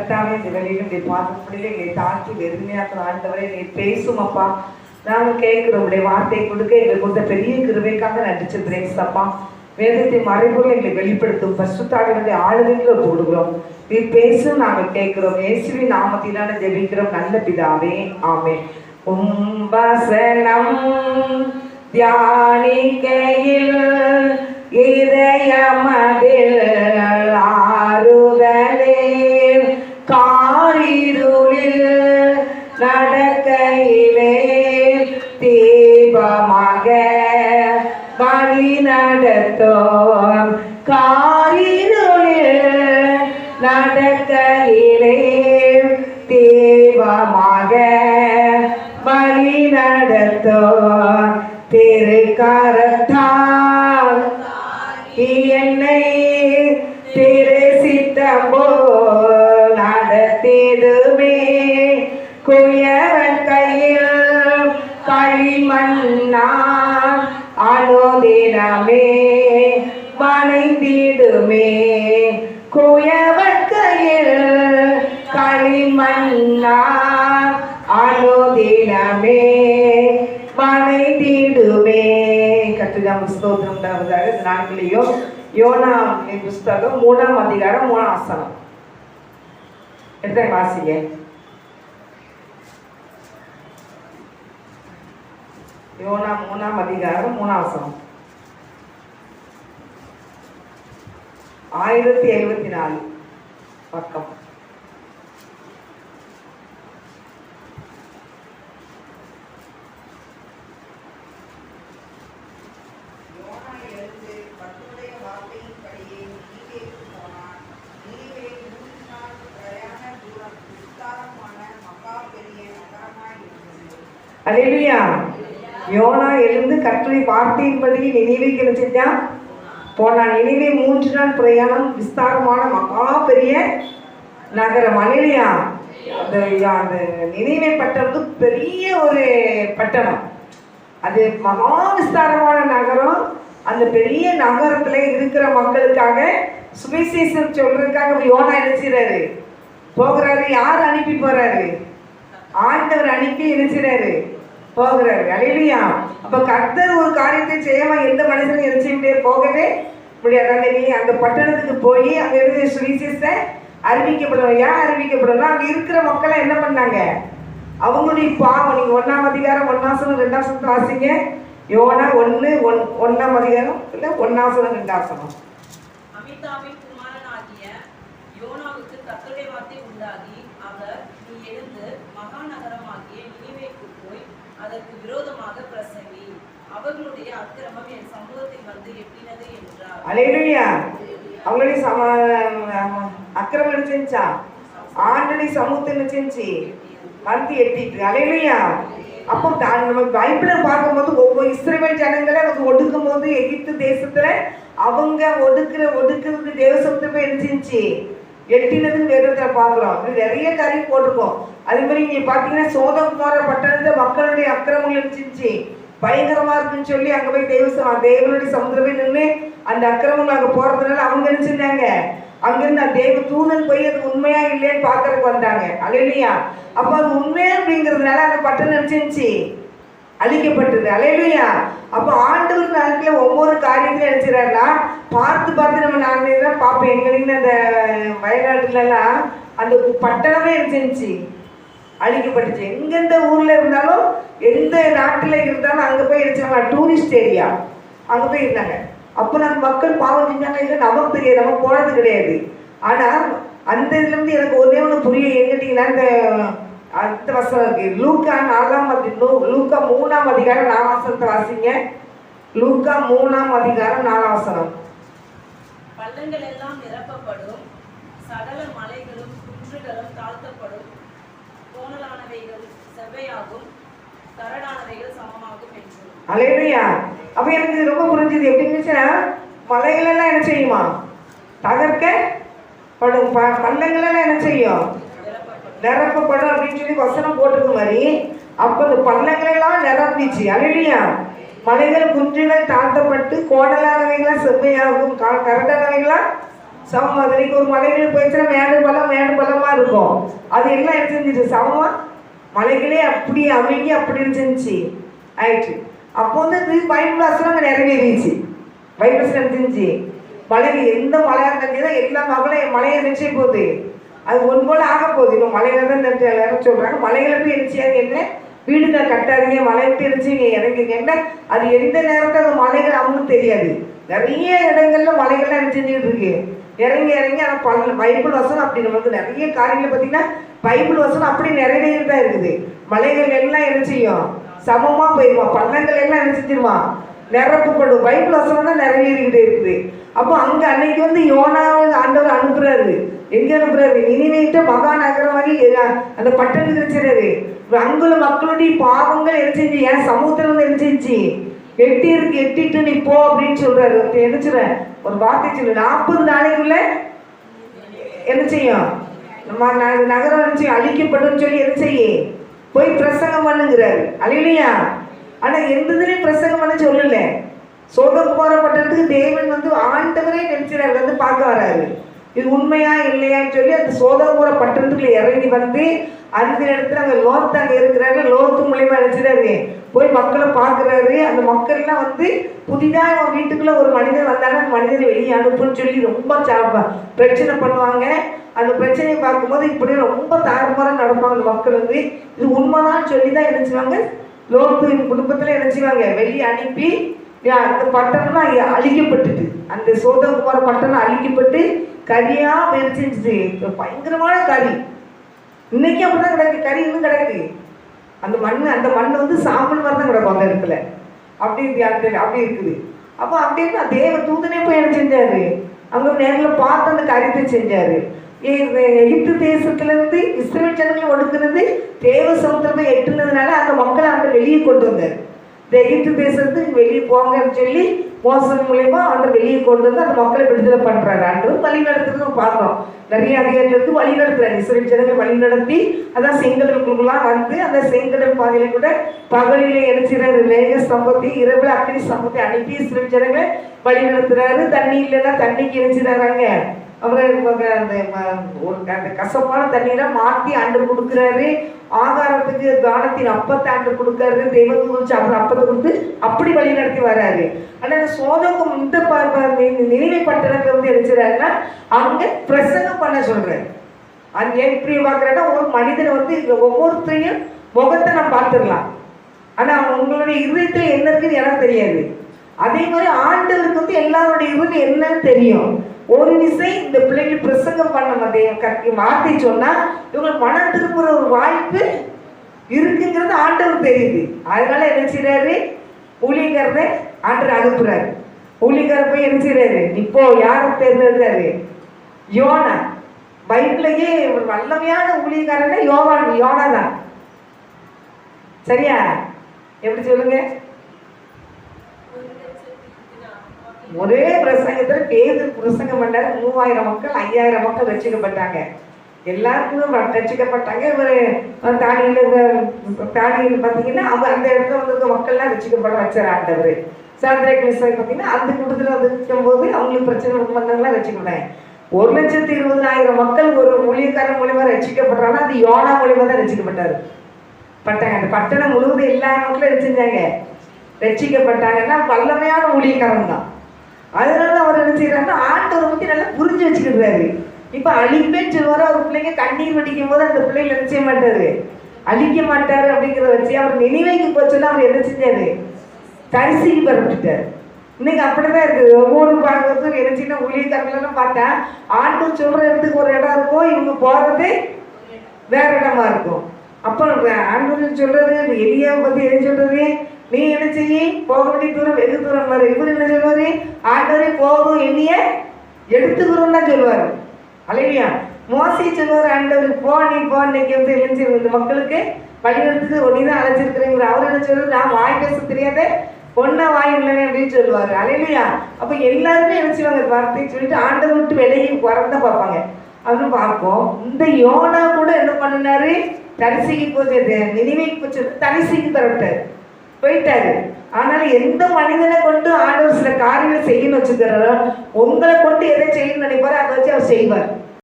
கர்த்தாவே இந்த வேலையிலும் நீ பாதப்படியில் எங்களை தாழ்த்தி வெறுமையாக்க ஆண்டவரை நீ பேசும் அப்பா. நாங்கள் கேட்கிறோம் உடைய வார்த்தை கொடுக்க எங்களுக்கு கொடுத்த பெரிய கிருபைக்காக நன்றி செலுத்துறேன் அப்பா. வேதத்தை மறைபொருள் எங்களை வெளிப்படுத்தும் பரிசுத்தாவினுடைய ஆளுகைகளை போடுகிறோம். நீ பேசும் நாங்கள் கேட்கிறோம். இயேசுவின் நாமத்தினால ஜெபிக்கிறோம் நல்ல பிதாவே, ஆமென். வசனம் தியானிக்கையில் இதயமதில் ஆறுதலே, காரிருளில் நடக்கையிலே தீபமாக வழி நடத்தும், காரிருளில் நடக்கையிலே தீபமாக வழி நடத்தும், திருக்கரத்தால் என்னை திருசித்தம் போல் நடத்திடுமே, குயவன் கையில் களிமண்ணால் அனுதினமே வணைந்திடுமே, குயவன் கையில் களிமண்ணால் அனுதினமே வணைந்திடுமே. கர்த்தருக்கு ஸ்தோத்திரம் உண்டாவதாக. நாட்களையும் யோனா புஸ்தகம் 3ஆம் அதிகாரம் 3ஆம் வசனம் எடுத்த வாசிங்க. யோனா 3ஆம் அதிகாரம் 3ஆம் வசனம். 1074 பக்கம். அல்லேலூயா. யோனா எழுந்து கர்த்தருடைய வார்த்தையின்படி நினிவேக்கு என்ன செஞ்சான்? போனான். நினிவே 3 நாள் பிரயாணம், விஸ்தாரமான மகா பெரிய நகரம். அல்லேலூயா. அந்த நினிவே பட்டணம் பெரிய ஒரு பட்டணம், அது மகா விஸ்தாரமான நகரம். அந்த பெரிய நகரத்துல இருக்கிற மக்களுக்காக சுவிசேஷம் சொல்றதுக்காக யோனா என்ன செய்றாரு? போகிறாரு. யார் அனுப்பி போறாரு? ஆண்டவர் அனுப்பி என்ன செய்றாரு? போகிறாரு. அல்லேலூயா. அப்ப கர்த்தர் ஒரு காரியத்தை செய்யாம எந்த மனுஷனும் என்ன செய்ய முடியாது, போகவே முடியாது. நீ அந்த பட்டணத்துக்கு போய் அங்க இருந்து சுவிசேஷத்தை அறிவிக்கப்படணும். ஏன் அறிவிக்கப்படணும்? அங்க இருக்கிற மக்களை என்ன பண்ணாங்க? அவங்களுடைய பாவம். நீங்க 1ஆம் அதிகாரம் 1ஆம் வசனம் 2ஆம் வசனத்தை வாசிங்க. யோனா 1:1ஆம் அதிகாரம் இல்ல 1ஆம் வசனம் 2ஆம் வசனம். அமிதாவின் குமாரனாகிய யோனாவுக்கு கர்த்தருடைய வார்த்தை உண்டாகி, அவர் நீ எழுந்து மகாநகரமாகிய நினிவேக்கு போய் அதற்கு விரோதமாக பிரசங்கி, அவர்களுடைய அக்கிரமம் என் சமூகத்தில் வந்து எட்டினது என்றார். அல்லேலூயா. அவங்களுடைய அக்கிரமம் செஞ்சா ஆண்டனுடைய சமூகத்தை என்ன செஞ்சு வந்து எட்டிட்டு. அல்லேலூயா. அப்போ நம்ம பைபிளை பார்க்கும்போது ஒவ்வொரு இஸ்ரவேல் ஜனங்களை அவங்க ஒடுக்கும் போது எகிப்து தேசத்துல அவங்க ஒடுக்குறது தேவசத்தை போய் என்ன செஞ்சு எட்டினதுன்னு வேதத்துல பார்க்குறோம். நிறைய காரியம் போட்டிருக்கோம். அதே மாதிரி இங்க பாத்தீங்கன்னா சோதம் போற பட்டணத்தை மக்களுடைய அக்கிரமங்கள் இருந்துச்சு, பயங்கரமா இருக்குன்னு சொல்லி அங்க போய் தேவனுடைய சமுத்திரமே நின்று அந்த அக்கிரமங்கள் அங்க போறதுனால அவங்க நினைச்சிருந்தாங்க அங்கிருந்து அந்த தேவ தூதன் போய் அது உண்மையா இல்லைன்னு பாக்குறதுக்கு வந்தாங்க. அல்லேலூயா. அப்ப அது உண்மையா அப்படிங்கிறதுனால அந்த பட்டணம் நினைச்சிருந்துச்சு அழிக்கப்பட்டது. அல்லேலூயா. அப்போ ஆண்டவர் நாட்கள ஒவ்வொரு காரியத்திலும் நினைச்சிடறாருன்னா பார்த்து நம்ம நான் பார்ப்பேன். எங்களுக்கு அந்த வயநாட்டுலலாம் அந்த பட்டணமே இருந்துச்சு அழிக்கப்பட்டுச்சு. எங்கெந்த ஊர்ல இருந்தாலும் எந்த நாட்டுல இருந்தாலும் அங்க போய் இருந்துச்சாங்க, டூரிஸ்ட் ஏரியா அங்க போய் இருந்தாங்க. அப்போ நம்ம மக்கள் பாவம் செஞ்சாங்க. இல்லை நமக்கு தெரியாது, நம்ம போனது கிடையாது. ஆனா அந்த இதுல இருந்து எனக்கு ஒன்னே ஒன்று புரிய எங்கிட்டீங்கன்னா இந்த அடுத்த வசனம் இருக்கு. லூக்கா 3ஆம் அதிகாரம் 4ஆம் வசனத்தை வாசிங்க. லூக்கா 3ஆம் அதிகாரம் 4ஆம் வசனம். பள்ளங்கள் எல்லாம் நிரப்பப்படும், சகல மலைகளும் குன்றுகளும் தாழ்த்தப்படும், கோணலானவைகள் செவ்வையாகும், கரடானவைகள் சமமாகும் என்று. அல்லேலூயா. அப்ப எனக்கு ரொம்ப புரிஞ்சுது. எப்படின்னு மலைகள் எல்லாம் என்ன செய்யுமா? தகர்க்கப்படும். பள்ளங்கள் எல்லாம் என்ன செய்யும்? நிரப்பப்படும் அப்படின்னு சொல்லி வசனம் போட்டிருக்க மாதிரி அப்ப அந்த பள்ளங்கள் எல்லாம் நிரம்பிச்சு. அல்லேலூயா. மலைகள் குன்றுகள் தாழ்த்தப்பட்டு கோணலானவைகளா செவ்வையாகும், கரடானவைகளா சமமா இன்னைக்கு ஒரு மலைகள் போயிடுச்சுன்னா மேடு பள்ளமா இருக்கும். அது எல்லாம் என்ன செஞ்சிச்சு? சமமா மலைகளே அப்படி அமைங்கி அப்படி இருந்துச்சு ஆயிடுச்சு. அப்போ வந்து பைபிள் வாசனம் அங்கே நிறைவேறிச்சு. பைபிள் வாசனம் இருந்துச்சு. மலைக்கு எந்த மலையாக இருந்துச்சுன்னா எல்லா மலையை நினைச்சே போகுது. அது ஒன்று போல ஆக போகுது. இப்போ மலையில தான் எல்லாரும் சொல்றாங்க, மலைகளை போய் இருந்துச்சியாங்க என்ன வீடுகள் கட்டாதீங்க, மலை விட்டு இருந்துச்சு இறங்குங்க என்ன. அது எந்த நேரத்தில் அந்த மலைகள் அவங்களுக்கு தெரியாது. நிறைய இடங்கள்ல மலைகள்லாம் என்ன செஞ்சுட்டு இருக்கு, இறங்கி ஆனால் பைபிள் வசனம் அப்படி நமக்கு நிறைய காரியங்கள் பார்த்தீங்கன்னா பைபிள் வசனம் அப்படி நிறைவேறிதான் இருக்குது. மலைகள் எல்லாம் என்ன செய்யும்? சமமா போயிடுவான். பள்ளங்கள் எல்லாம் என்ன செஞ்சிருமா? நிரப்பு கொண்டு பைபிள் வசனம் தான் நிறைவேறிக்கிட்டே இருக்குது. அப்போ அங்க அன்னைக்கு வந்து யோனாவை ஆண்டவர் அனுப்புறாரு. எங்க அனுப்புறாரு? நினிவேட்ட மகா நகரமாகி அந்த பட்டணத்துக்கு வச்சுறாரு. அங்குள்ள மக்களுடைய பாவங்கள் என்ன செஞ்சு என் சமூகத்துல வந்து என்ன செஞ்சு எட்டிட்டு நீ போ அப்படின்னு சொல்றாரு. என்ன ஒரு வார்த்தை சொல்லு, 40 நாளைக்குள்ள என்ன செய்யும்? நம்ம நகரம் என்ன செய்யும்? அழிக்கப்படும் சொல்லி என்ன செய்ய போய் பிரசங்கம் பண்ணுங்கிறாரு. அல்லேலூயா. ஆனா எந்த இதுலயும் பிரசங்கம் பண்ண சொல்லல. சோதோம் பட்டணத்துக்கு தேவன் வந்து ஆண்டவரே நினைச்சாரு, வந்து பார்க்க வராரு. இது உண்மையா இல்லையான்னு சொல்லி அந்த சோதோம் பட்டணத்துக்குள்ள இறங்கி வந்து அந்த இடத்துல அங்கே லோத்து அங்கே இருக்கிறாரு. லோத்து மூலியமா நினைச்சிடாரு போய் மக்களை பார்க்குறாரு. அந்த மக்கள்லாம் வந்து புதிதாக அவன் வீட்டுக்குள்ள ஒரு மனிதன் வந்தாலும் அந்த மனிதனை வெளியே அனுப்புன்னு சொல்லி ரொம்ப பிரச்சனை பண்ணுவாங்க. அந்த பிரச்சனையை பார்க்கும்போது இப்படி ரொம்ப தாறுமாறாக நடப்பாங்க. அந்த மக்கள் வந்து இது உண்மைதான் சொல்லி தான் நினைச்சுவாங்க. லோத்து குடும்பத்தில் நினைச்சுவாங்க வெளியே அனுப்பி அந்த பட்டணம் அழிக்கப்பட்டுட்டு, அந்த சோதகுமார பட்டணம் அழிக்கப்பட்டு கரியா வெறிச்சிருச்சு. பயங்கரமான கறி. இன்னைக்கு அப்படிதான் கிடக்கு, கறி இன்னும் கிடக்கு. அந்த மண் வந்து சாம்பல் மாதிரி தான் கிடக்கும் அந்த இடத்துல. அப்படி இருக்குது. அப்போ அப்படின்னா தேவ தூதனே போய் என்ன செஞ்சாரு? அங்க நேரில் பார்த்து அந்த காரியத்தை செஞ்சாரு. எகிப்து தேசத்துல இருந்து இஸ்ரவேல் ஜனங்களை ஒடுக்குறது தேவ சமுத்திரத்தை எட்டுனதுனால அந்த மக்களை அங்க வெளியே கொண்டு வந்தார். இந்த எகிப்து தேசத்துக்கு வெளியே போங்கன்னு சொல்லி மோசம் மூலயமா அந்த வெளியே கொண்டு வந்து அந்த மக்களை விடுதலை பண்றாரு. ஆண்டவர் வழி நடத்துறது பார்க்கிறோம். நிறைய அதிகாரிகளுக்கு வழி நடத்துறாரு. இஸ்ரவேல் ஜனங்களை வழி நடத்தி அதான் செங்கடலுக்குலாம் வந்து அந்த செங்கடல் பாதையில கூட பகலிலே எழுச்சிறாரு வேக ஸ்தம்பத்தை, இரவுல அக்னி ஸ்தம்பத்தை அனுப்பி இஸ்ரவேல் ஜனங்களை வழி நடத்துறாரு. தண்ணி இல்லைன்னா தண்ணிக்கு எழுச்சிறாங்க. அப்புறம் அந்த கசப்பான தண்ணீரை மாற்றி ஆண்டவர் கொடுக்குறாரு. ஆகாரத்துக்கு தானத்தின் அப்பத்தை ஆண்டவர் கொடுக்காரு. தெய்வத்தை குறிச்சு அப்புறம் அப்பத்தை கொடுத்து அப்படி வழி நடத்தி வர்றாரு. ஆனால் சோதோம் இந்த நினைவை பட்டணத்தை வந்து எடுத்துறாருன்னா அங்க பிரசங்கம் பண்ண சொல்றாரு. அங்க எப்படி பார்க்குறேன்னா ஒரு மனிதனை வந்து ஒவ்வொருத்தரையும் முகத்தை நான் பார்த்துடலாம், ஆனா உங்களுடைய இருதயத்துல என்ன இருக்குன்னு எனக்கு தெரியாது. அதே மாதிரி ஆண்டவருக்கு வந்து எல்லாருடைய இருதயம் என்னன்னு தெரியும். ஒரு விஷயம் இந்த பிள்ளைங்க பிரசங்கம் பண்ண வார்த்தை சொன்னா இவங்களுக்கு மனம் திரும்புற ஒரு வாய்ப்பு இருக்குங்கிறது ஆண்டவர் தெரியுது. அதனால என்ன செய்யறாரு? ஊழியக்காரரை ஆண்டவர் அனுப்புறாரு. ஊழியக்காரர் போய் என்ன செய்யறாரு? இப்போ யாரை தேர்ந்தெடுறாரு? யோனா. பைபிளையே ஒரு வல்லமையான ஊழியக்காரன்னா யோனா தான். சரியா? எப்படி சொல்லுங்க? ஒரே பிரசங்கத்தில் பேதர் பிரசங்கம் பண்ணாரு. 3000 மக்கள் 5000 மக்கள் ரட்சிக்கப்பட்டாங்க. எல்லாருக்கும் ரட்சிக்கப்பட்டாங்க. இவர் தானியில் பார்த்தீங்கன்னா அவங்க அந்த இடத்துல வந்து மக்கள்லாம் ரட்சிக்கப்பட வச்சார் ஆண்டவர். சாந்திரேக் மிஸ்ஸை பார்த்தீங்கன்னா அந்த கூட்டத்தில் வந்து இருக்கும்போது அவங்களுக்கு பிரச்சனை பண்ணவங்களாம் ரட்சிக்கப்பட்டாங்க. 1,20,000 மக்கள் ஒரு ஊழியக்காரன் மூலியமா ரட்சிக்கப்படுறாங்கன்னா அது யோனா மூலியமா தான் ரட்சிக்கப்பட்டாரு. அந்த பட்டணம் முழுவதும் எல்லா மக்களும் ரட்சிச்சாங்க. ரட்சிக்கப்பட்டாங்கன்னா வல்லமையான ஊழியக்காரன் தான். அதனால அவர் என்ன செய்யறாருன்னா ஆண்டவரை பத்தி நல்லா புரிஞ்சு வச்சுக்கிறாரு. இப்ப அழிப்பேன்னு சொல்லுவாரு. அவர் பிள்ளைங்க கண்ணீர் வடிக்கும் போது அந்த பிள்ளைங்க என்ன செய்ய மாட்டாரு? அழிக்க மாட்டாரு. அப்படிங்கிறத வச்சு அவர் நினைவைக்கு போச்சுன்னா அவர் என்ன செஞ்சாரு? தரிசிக்கு பரப்பிட்டாரு. இன்னைக்கு அப்படிதான் இருக்குது. ஒவ்வொரு பார்க்கறதுக்கும் என்ன செய்யணும்? ஊழியக்காரங்களெல்லாம் பார்த்தா ஆண்டவர் சொல்ற இடத்துக்கு ஒரு இடம் இருக்கும், இவங்க போறது வேற இடமா இருக்கும். அப்போ ஆண்டவர் சொல்றது எலியாவை பத்தி என்ன சொல்றது? நீ என்ன செய்ய போக வேண்டிய தூரம் வெகு தூரம் வர. இவர் என்ன சொல்லுவாரு? ஆண்டவரே போகும் என்னைய எடுத்துக்கிறோம் தான் சொல்லுவாரு. அல்லையா? மோசை சொல்லுவார் ஆண்டவர் போ நீ போ இன்னைக்கு வந்து எழுச்சி இந்த மக்களுக்கு வழிநடத்துக்கு ஒன்னிதான் அழைச்சிருக்கிறேங்கிற. அவர் என்ன சொல்றது? நான் வாய் பேச தெரியாத ஒன்னா வாய் இல்லைன்னு அப்படின்னு சொல்லுவாரு. அல்லையா? அப்ப எல்லாருமே என்ன செய்வாங்க? வார்த்தையை சொல்லிட்டு ஆண்டவர் விட்டு விலகி வரதான் பார்ப்பாங்க. அப்படின்னு பார்ப்போம். இந்த யோனா கூட என்ன பண்ணினாரு? தரிசிக்கு போச்சு, நினைவைக்கு போச்சு, தரிசிக்கு பரவிட்டாரு, போயிட்டாரு. ஆனால் எந்த மனிதனை கொண்டு ஆண்டவர் சில காரியங்களை செய்யணும்னு வச்சுக்கிறாரோ, உங்களை கொண்டு எதை செய்யணும்னு நினைப்பாரோ அதை வச்சு அவர் செய்வார்.